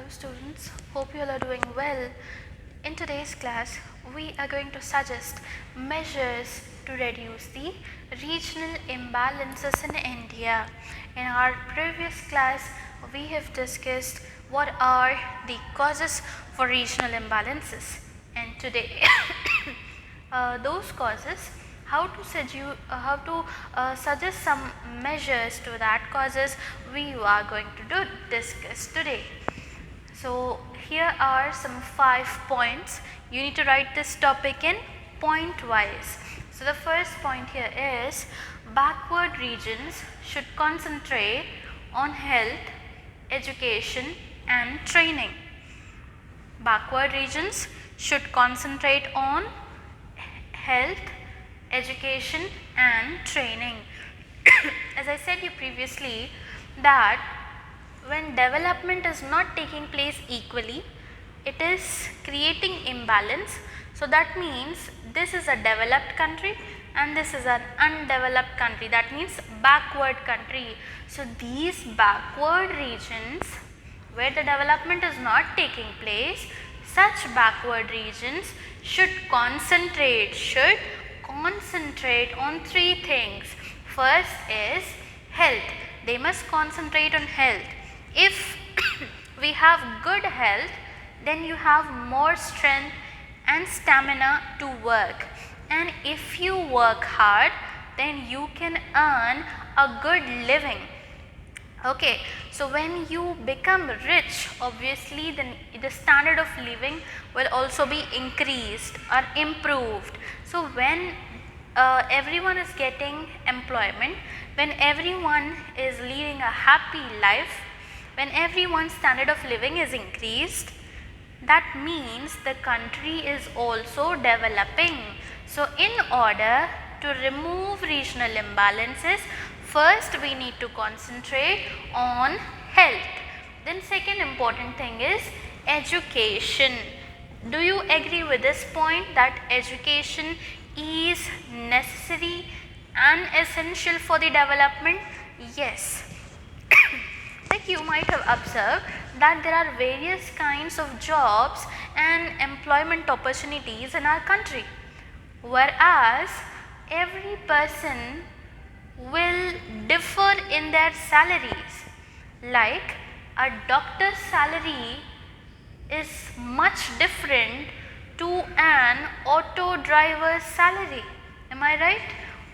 Hello students, hope you all are doing well. In today's class, we are going to suggest measures to reduce the regional imbalances in India. In our previous class, we have discussed what are the causes for regional imbalances, and today those causes, how to suggest some measures to that causes we are going to discuss today. So here are some 5 points. You need to write this topic in point wise. So the first point here is backward regions should concentrate on health, education and training. Backward regions should concentrate on health, education and training. As I said you previously that when development is not taking place equally, it is creating imbalance. So that means this is a developed country and this is an undeveloped country, that means backward country. So these backward regions where the development is not taking place, such backward regions should concentrate on 3 things. First is health. They must concentrate on health. If we have good health, then you have more strength and stamina to work, and if you work hard, then you can earn a good living. Okay, so when you become rich, obviously the standard of living will also be increased or improved. So when everyone is getting employment, when everyone is leading a happy life, when everyone's standard of living is increased, that means the country is also developing. So in order to remove regional imbalances, first we need to concentrate on health. Then second important thing is education. Do you agree with this point that education is necessary and essential for the development? Yes. Like you might have observed that there are various kinds of jobs and employment opportunities in our country, whereas every person will differ in their salaries. Like a doctor's salary is much different to an auto driver's salary. Am I right?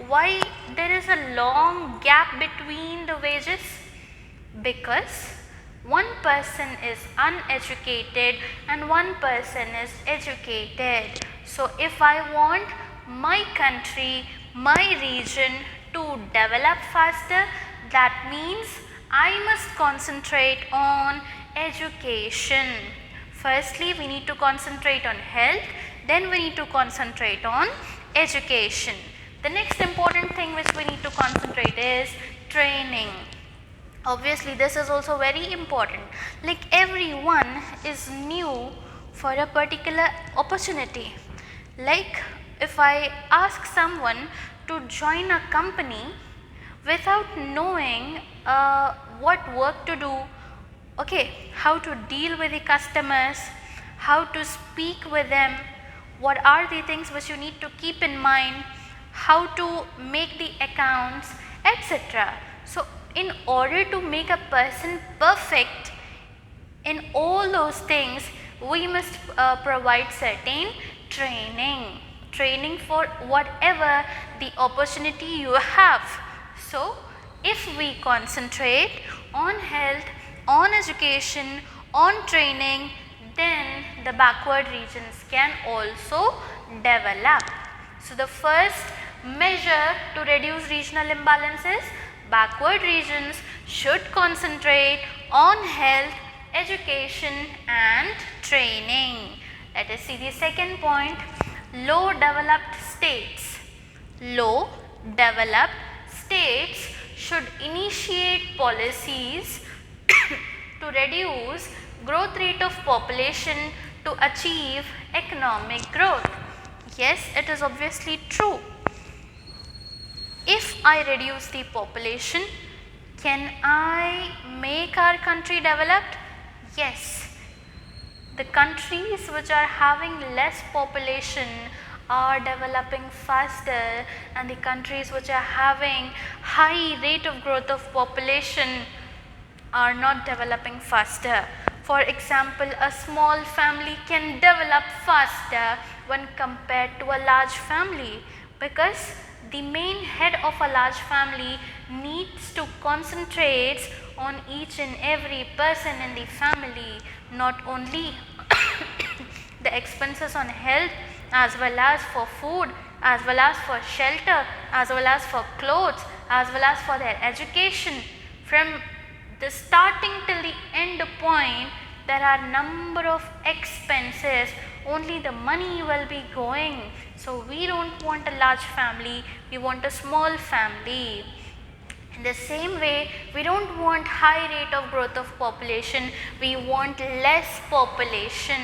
Why there is a long gap between the wages? Because one person is uneducated and one person is educated. So if I want my country, my region to develop faster, that means I must concentrate on education. Firstly, we need to concentrate on health, then we need to concentrate on education. The next important thing which we need to concentrate is training. Obviously, this is also very important. Like everyone is new for a particular opportunity. Like if I ask someone to join a company without knowing what work to do, okay, how to deal with the customers, how to speak with them, what are the things which you need to keep in mind, how to make the accounts, etc. So in order to make a person perfect in all those things, we must provide certain training for whatever the opportunity you have. So if we concentrate on health, on education, on training, then the backward regions can also develop. So the first measure to reduce regional imbalances, backward regions should concentrate on health, education and training. Let us see the second point. Low developed states. Low developed states should initiate policies to reduce growth rate of population to achieve economic growth. Yes, it is obviously true. If I reduce the population, can I make our country developed? Yes. The countries which are having less population are developing faster, and the countries which are having high rate of growth of population are not developing faster. For example, a small family can develop faster when compared to a large family, because the main head of a large family needs to concentrate on each and every person in the family, not only the expenses on health, as well as for food, as well as for shelter, as well as for clothes, as well as for their education. From the starting till the end point, there are number of expenses, only the money will be going. So we don't want a large family, we want a small family. In the same way, we don't want high rate of growth of population, we want less population.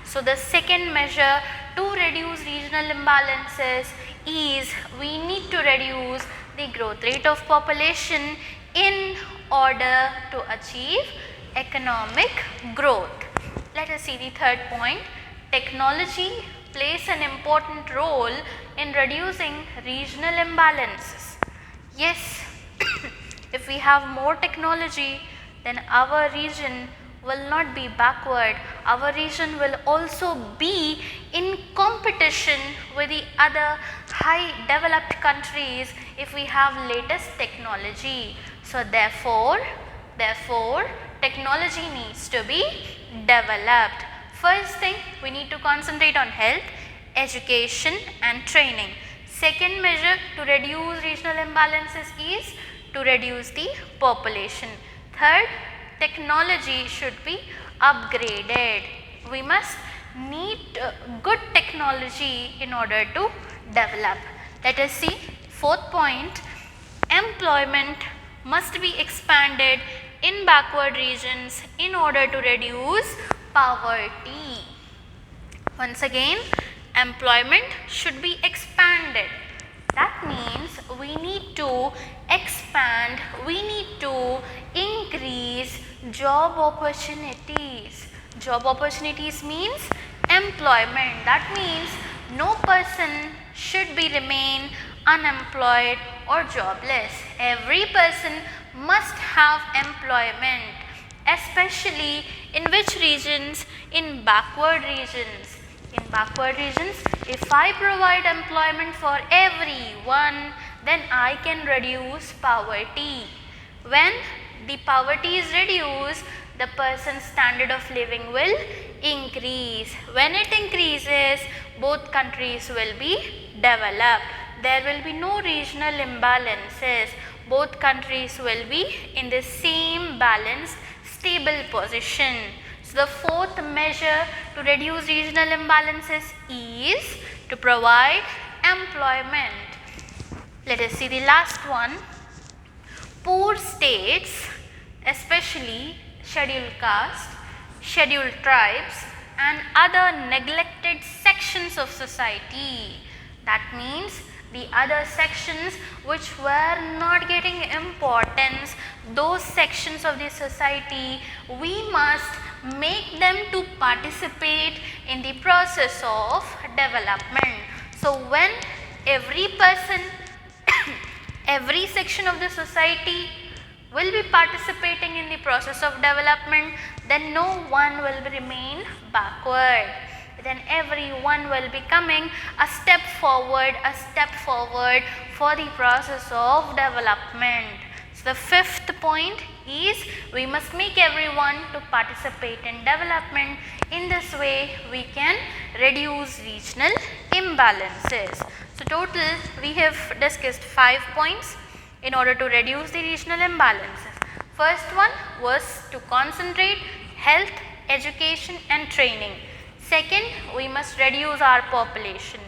So the second measure to reduce regional imbalances is we need to reduce the growth rate of population in order to achieve economic growth. Let us see the third point. Technology plays an important role in reducing regional imbalances. Yes, if we have more technology, then our region will not be backward. Our region will also be in competition with the other high developed countries if we have latest technology. So therefore technology needs to be developed. First thing, we need to concentrate on health, education and training. Second measure to reduce regional imbalances is to reduce the population. Third, technology should be upgraded. We must need good technology in order to develop. Let us see fourth point. Employment must be expanded in backward regions in order to reduce poverty. Once again, employment should be expanded. That means we need to expand, we need to increase job opportunities. Job opportunities means employment. That means no person should be remain unemployed or jobless. Every person must have employment, especially in which regions? In backward regions. In backward regions, if I provide employment for everyone, then I can reduce poverty. When the poverty is reduced, the person's standard of living will increase. When it increases, both countries will be developed. There will be no regional imbalances. Both countries will be in the same balanced, stable position. So the fourth measure to reduce regional imbalances is to provide employment. Let us see the last one. Poor states, especially scheduled caste, scheduled tribes and other neglected sections of society. That means the other sections which were not getting importance, those sections of the society, we must make them to participate in the process of development. So when every person, every section of the society will be participating in the process of development, then no one will remain backward. Then everyone will be coming a step forward for the process of development. So the fifth point is we must make everyone to participate in development. In this way we can reduce regional imbalances. So total we have discussed 5 points in order to reduce the regional imbalances. First one was to concentrate health, education and training. Second, we must reduce our population.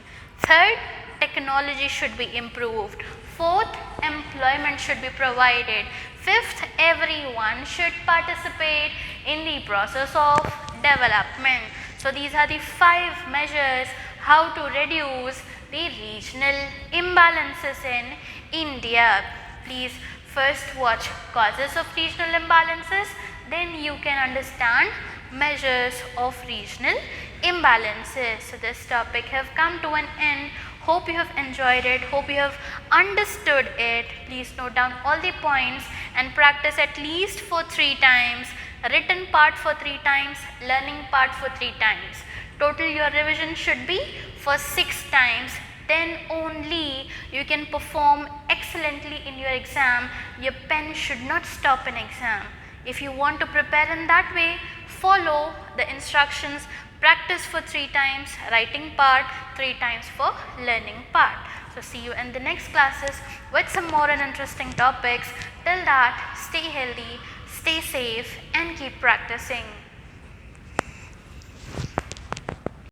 Third, technology should be improved. Fourth, employment should be provided. Fifth, everyone should participate in the process of development. So these are the 5 measures how to reduce the regional imbalances in India. Please first watch causes of regional imbalances, then you can understand measures of regional imbalances. So this topic have come to an end. Hope you have enjoyed it, hope you have understood it. Please note down all the points and practice at least for 3 times, written part for 3 times, learning part for 3 times. Total your revision should be for 6 times, then only you can perform excellently in your exam. Your pen should not stop in exam. If you want to prepare in that way, follow the instructions. Practice for 3 times, writing part, 3 times for learning part. So see you in the next classes with some more and interesting topics. Till that, stay healthy, stay safe and keep practicing.